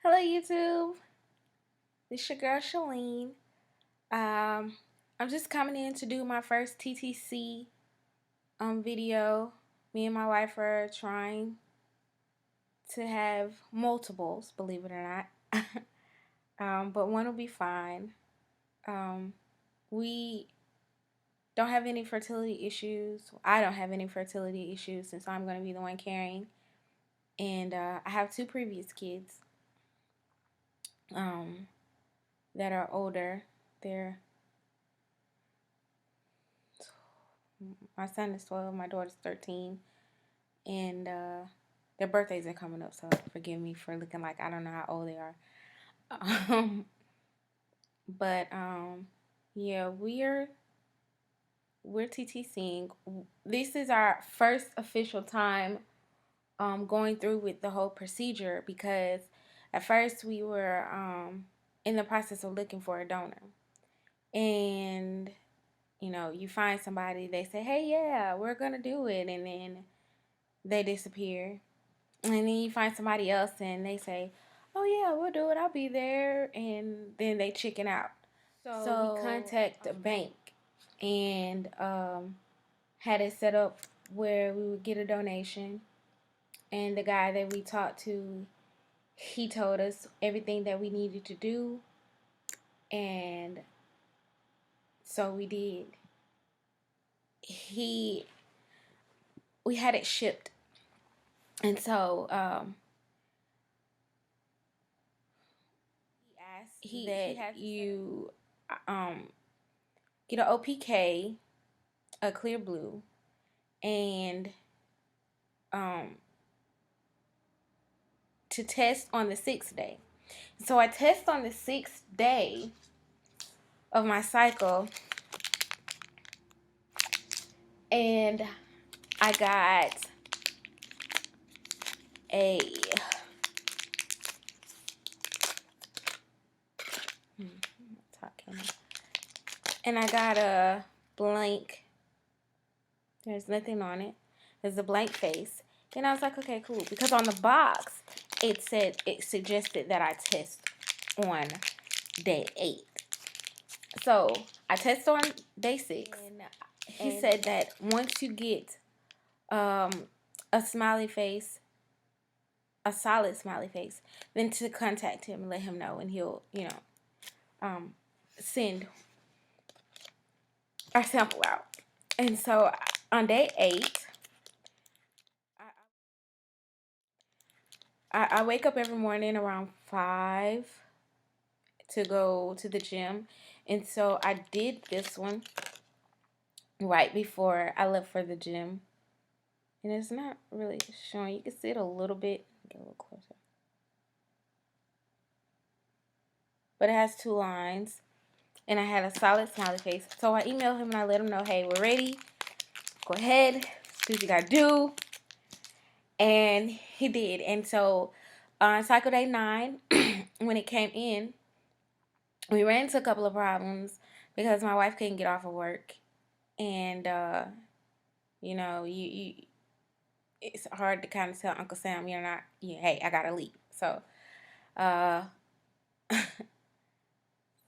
Hello YouTube, this is your girl Shalene. I'm just coming in to do my first TTC video. Me and my wife are trying to have multiples, believe it or not. But one will be fine. We don't have any fertility issues. I don't have any fertility issues since I'm going to be the one carrying. And I have two previous kids that are older. My son is 12, my daughter's 13, and their birthdays are coming up, so forgive me for looking like I don't know how old they are. But yeah, we're TTCing. This is our first official time going through with the whole procedure, because at first we were in the process of looking for a donor. And you know, you find somebody, they say, hey, yeah, we're gonna do it, and then they disappear. And then you find somebody else and they say, oh yeah, we'll do it, I'll be there, and then they chicken out. So we contact the bank and had it set up where we would get a donation. And the guy that we talked to, he told us everything that we needed to do, and so we did. We had it shipped, and so he asked that you get an OPK, a clear blue, and to test on the 6th day. So I test on the 6th day of my cycle, and I got a blank. There's nothing on it. There's a blank face. And I was like, okay, cool, because on the box it suggested that I test on day 8. So I test on day 6. And he said that once you get a smiley face, a solid smiley face, then to contact him and let him know, and he'll, send our sample out. And so on day 8, I wake up every morning around 5 to go to the gym. And so I did this one right before I left for the gym. And it's not really showing. You can see it a little bit. Get a little closer. But it has 2 lines. And I had a solid smiley face. So I emailed him and I let him know, hey, we're ready. Go ahead. Do what you gotta do. And he did. And so on cycle day 9, when it came in, we ran into a couple of problems because my wife couldn't get off of work. And, it's hard to kind of tell Uncle Sam, hey, I gotta leave. So,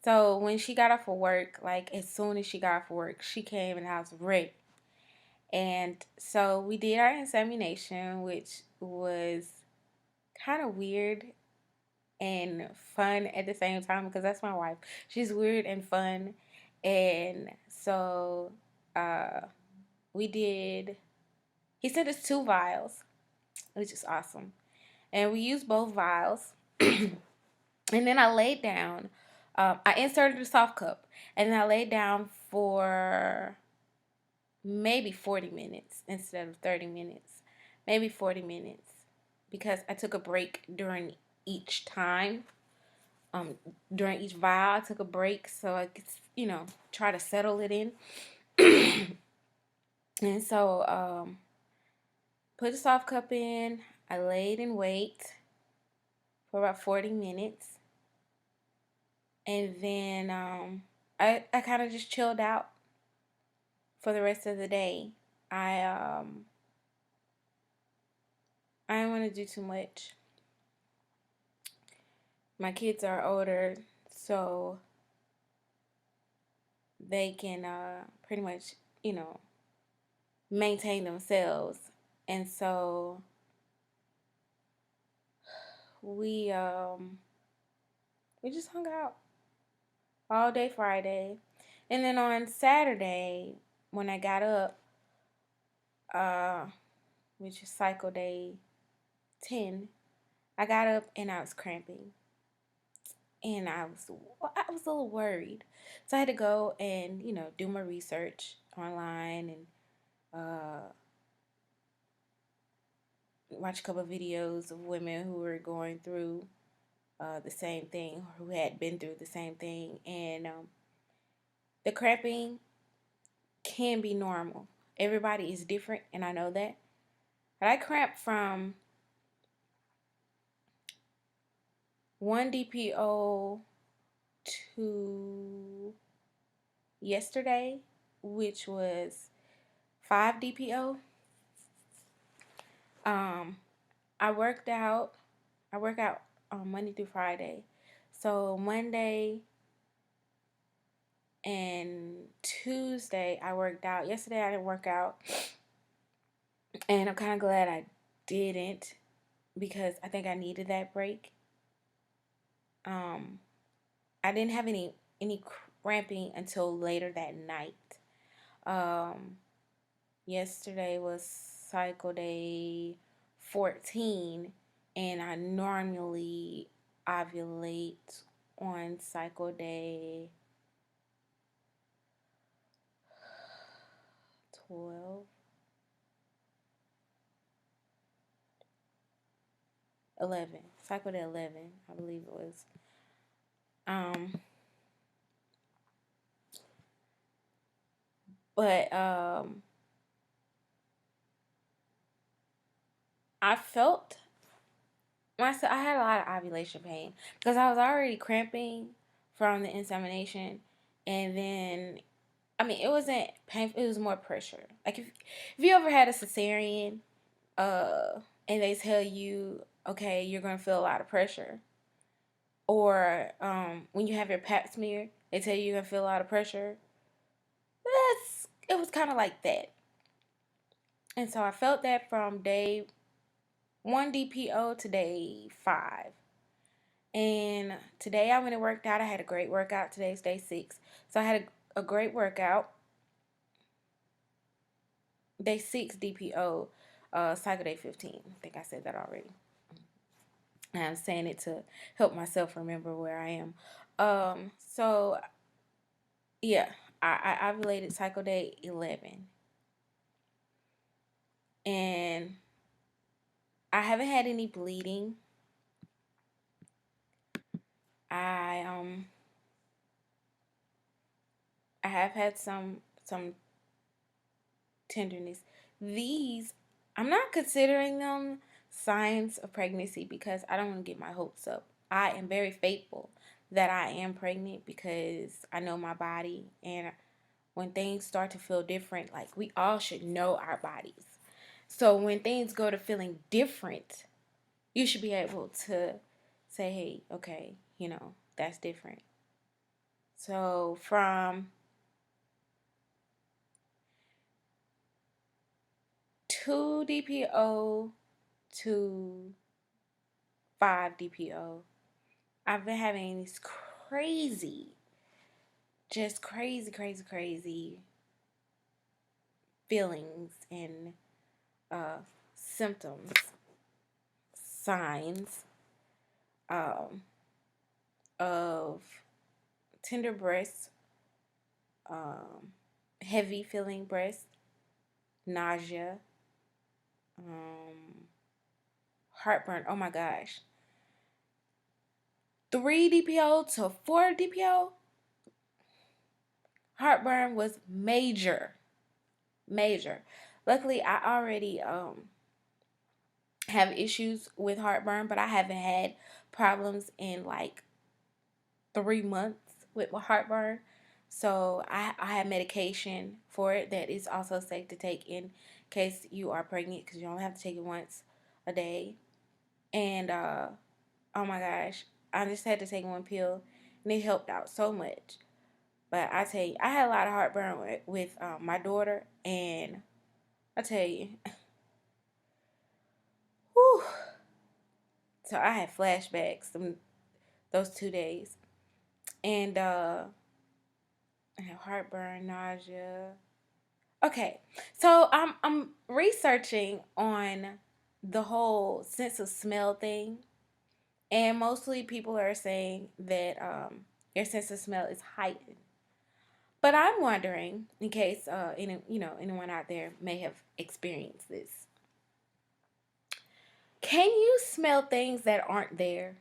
so when she got off of work, like as soon as she got off of work, she came and I was ready. And so we did our insemination, which was kind of weird and fun at the same time, because that's my wife. She's weird and fun. And so he sent us 2 vials, which is awesome. And we used both vials. And then I laid down. I inserted a soft cup. And then I laid down for maybe 40 minutes instead of 30 minutes. Maybe 40 minutes. Because I took a break during each time. During each vial, I took a break so I could, try to settle it in. And so, put the soft cup in. I laid in wait for about 40 minutes. And then I kind of just chilled out for the rest of the day. I didn't want to do too much. My kids are older, so they can pretty much, you know, maintain themselves. And so we um we just hung out all day Friday. And then on Saturday when I got up, uh which is cycle day 10, I got up and I was cramping. And I was a little worried. So I had to go and, do my research online and watch a couple of videos of women who were going through the same thing, or who had been through the same thing. And the cramping can be normal. Everybody is different, and I know that. But I cramped from 1 DPO to yesterday, which was 5 DPO. Um, I worked out. I work out on Monday through Friday. So Monday and Tuesday I worked out. Yesterday I didn't work out, and I'm kind of glad I didn't, because I think I needed that break. Um, I didn't have any cramping until later that night. Um, Yesterday was cycle day 14, and I normally ovulate on cycle day 12, 11, cycle day 11, I believe it was. Um, but I felt myself. I had a lot of ovulation pain because I was already cramping from the insemination, and then it wasn't painful. It was more pressure. Like if you ever had a cesarean, and they tell you, okay, you're gonna feel a lot of pressure, or when you have your Pap smear, they tell you you're gonna feel a lot of pressure. It was kind of like that, and so I felt that from day 1 DPO to day 5. And today I went and worked out. I had a great workout. Today's day 6. So I had a great workout. Day 6 DPO, cycle day 15. I think I said that already. And I'm saying it to help myself remember where I am. So yeah, I ovulated cycle day 11. And I haven't had any bleeding. I I have had some tenderness. These, I'm not considering them signs of pregnancy because I don't want to get my hopes up. I am very faithful that I am pregnant because I know my body, and when things start to feel different, like, we all should know our bodies. So when things go to feeling different, you should be able to say, hey, okay, that's different. So from 2 DPO to 5 DPO, I've been having these just crazy feelings and symptoms, signs of tender breasts, heavy feeling breasts, nausea, heartburn. Oh my gosh. 3 DPO to 4 DPO, heartburn was major. Major. Luckily, I already have issues with heartburn, but I haven't had problems in like 3 months with my heartburn. So I have medication for it that is also safe to take in case you are pregnant, because you only have to take it once a day. And oh my gosh, I just had to take one pill, and it helped out so much. But I tell you, I had a lot of heartburn with my daughter, and I tell you, whew. So I had flashbacks those 2 days, and I had heartburn, nausea. Okay, so I'm researching on the whole sense of smell thing, and mostly people are saying that your sense of smell is heightened. But I'm wondering, in case anyone out there may have experienced this, can you smell things that aren't there?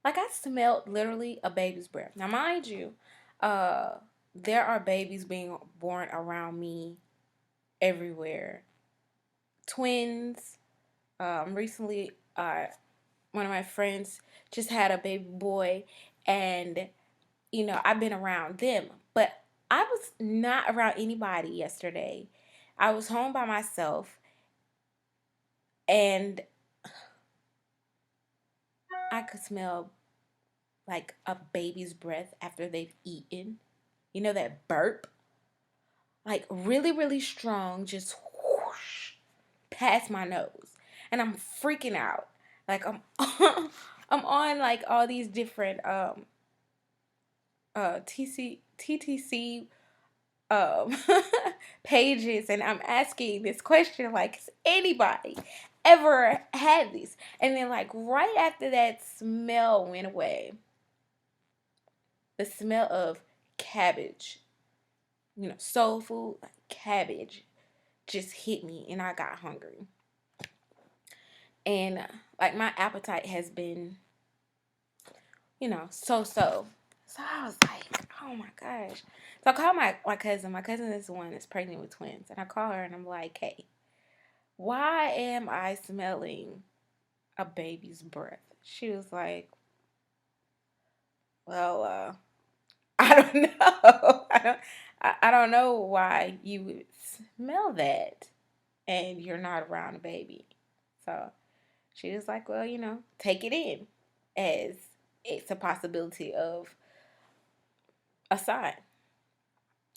Like I smelled literally a baby's breath. Now, mind you, uh, there are babies being born around me everywhere. Twins. Recently, one of my friends just had a baby boy, and I've been around them, but I was not around anybody yesterday. I was home by myself, and I could smell like a baby's breath after they've eaten. You know that burp? Like really, really strong, just whoosh past my nose. And I'm freaking out. Like I'm I'm on like all these different TTC um pages, and I'm asking this question like, has anybody ever had these? And then like right after that smell went away, the smell of cabbage, soul food, like cabbage, just hit me, and I got hungry. And like my appetite has been, so. So I was like, oh my gosh. So I called my cousin. My cousin is the one that's pregnant with twins. And I call her and I'm like, hey, why am I smelling a baby's breath? She was like, well, I don't know. I don't know why you would smell that and you're not around a baby. So she was like, well, take it in as it's a possibility of a sign.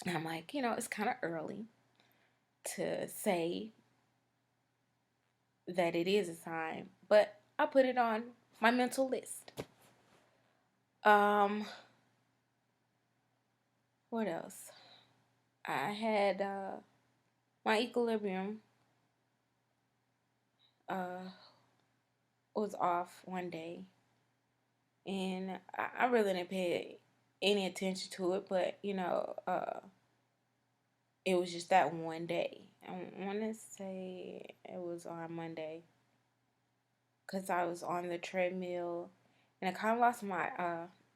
And I'm like, it's kind of early to say that it is a sign, but I put it on my mental list. Um, what else? I had my equilibrium uh was off one day, and I really didn't pay any attention to it, but it was just that one day. I want to say it was on Monday, because I was on the treadmill, and I kind of lost my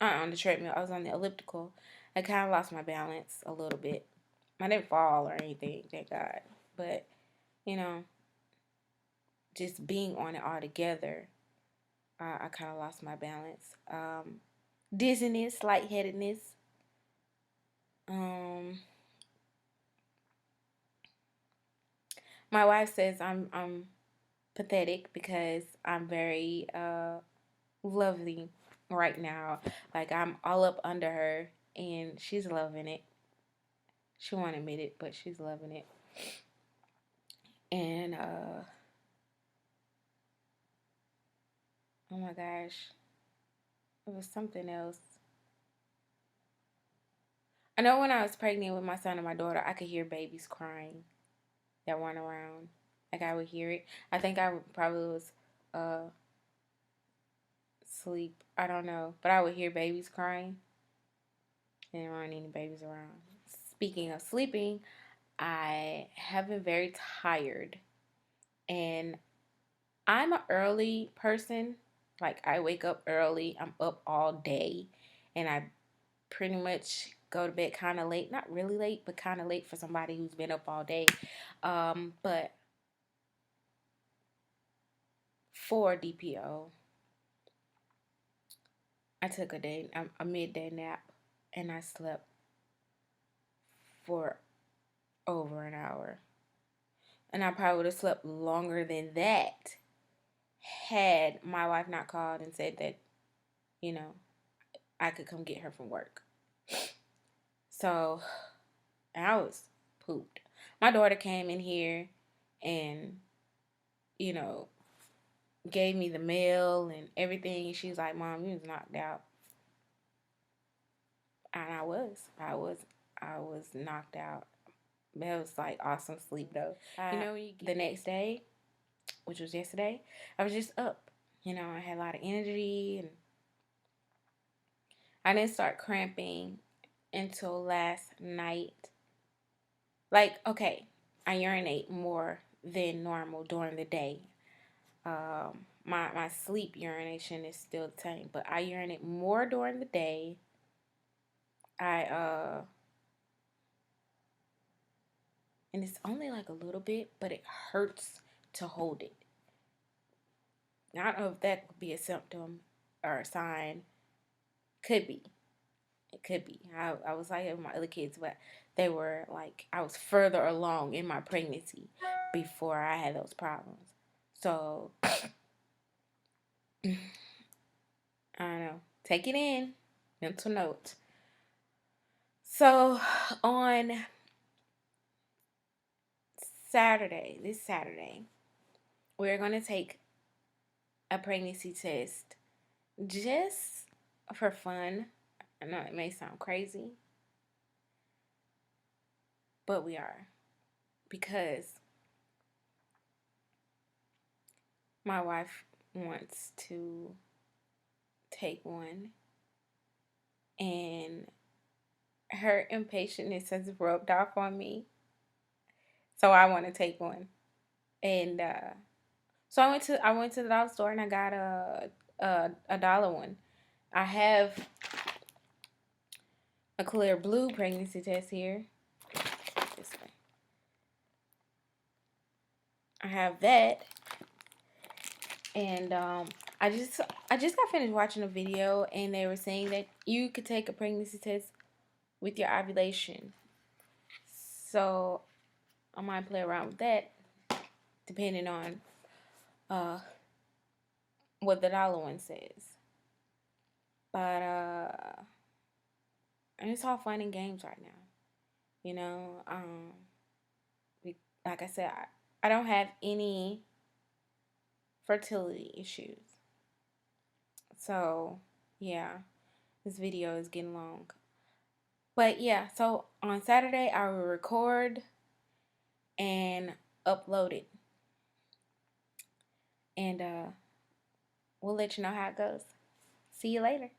on the treadmill. I was on the elliptical. I kind of lost my balance a little bit. I didn't fall or anything, thank God. But you know, just being on it all together, I kind of lost my balance. Dizziness, lightheadedness. Um, my wife says I'm pathetic because I'm very lovely right now. Like I'm all up under her, and she's loving it. She won't admit it, but she's loving it. And oh my gosh, it was something else. I know when I was pregnant with my son and my daughter, I could hear babies crying that weren't around. Like I would hear it. I think I probably was uh sleep. I don't know, but I would hear babies crying, and there weren't any babies around. Speaking of sleeping, I have been very tired, and I'm an early person. Like I wake up early. I'm up all day, and I pretty much go to bed kind of late. Not really late, but kind of late for somebody who's been up all day. But for DPO, I took a midday nap, and I slept for over an hour. And I probably would have slept longer than that had my wife not called and said that you know, I could come get her from work. So I was pooped. My daughter came in here and, you know, gave me the mail and everything. She was like, Mom, you was knocked out. And I was knocked out. It was like awesome sleep though. The next day, which was yesterday, I was just up. You know, I had a lot of energy and I didn't start cramping until last night. Like, okay, I urinate more than normal during the day. My sleep urination is still the same, but I urinate more during the day. And it's only like a little bit, but it hurts to hold it. I don't know if that could be a symptom or a sign. Could be. It could be. I was like with my other kids, but they were like, I was further along in my pregnancy before I had those problems. So, I don't know. Take it in. Mental note. So, on this Saturday, we're going to take a pregnancy test just for fun. I know it may sound crazy, but we are. Because my wife wants to take one, and her impatientness has rubbed off on me. So I want to take one. And so I went to the dollar store and I got a dollar one. I have a clear blue pregnancy test here. This way. I have that. And I just got finished watching a video and they were saying that you could take a pregnancy test with your ovulation. So I might play around with that depending on what the dollar one says. But and it's all fun and games right now. You know, like I said, I don't have any fertility issues. So, yeah, this video is getting long. But yeah, so on Saturday I will record and upload it. And we'll let you know how it goes. See you later.